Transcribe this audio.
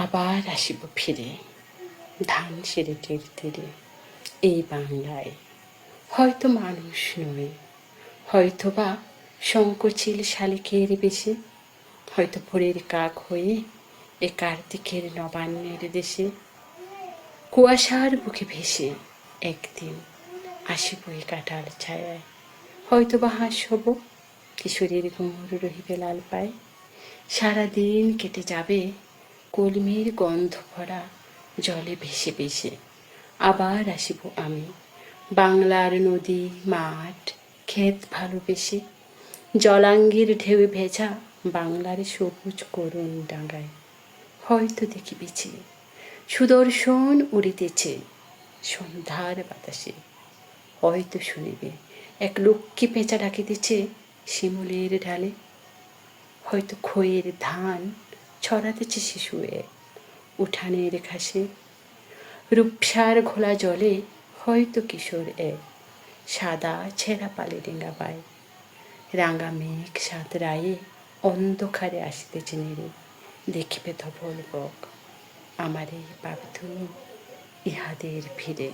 আবার আসিব ফিরে ধান সেরে তীরে তীরে এই বাংলায়। হয়তো মানুষ নয়, হয়তো বা সংকোচিল শালিকের বেশে, হয়তো ভোরের কাক হয়ে এ কার্তিকের নবান্নের দেশে কুয়াশার বুকে ভেসে একদিন আসিব এই কাঁঠাল ছায়ায়। হয়তো বা হাঁস হব, কিশোরীর ঘুমর রহিবে লাল পায়। সারাদিন কেটে যাবে কলমির গন্ধ ভরা জলে ভেসে ভেসে। আবার আসিব আমি বাংলার নদী মাঠ ক্ষেত ভালোবেসে, জলাঙ্গির ঢেউয়ে ভেজা বাংলার সবুজ করুণ ডাঙায়। হয়তো দেখিবেছি সুদর্শন উড়িতেছে সন্ধ্যার বাতাসে, হয়তো শুনিবে এক লক্ষ্মী পেঁচা ডাকিতেছে শিমুলের ঢালে, হয়তো খইয়ের ধান ছড়াতেছে শিশুয়ে উঠানের ঘাসে। রূপসার ঘোলা জলে হয়তো কিশোর এক সাদা ছেঁড়া পালে ডিঙ্গা পায়। রাঙা মেঘ সাত রায়ে অন্ধকারে আসিতেছে নেড়ে, দেখিবে ধবল বক আমারে পাবে তুমি ইহাদের ভিড়ে।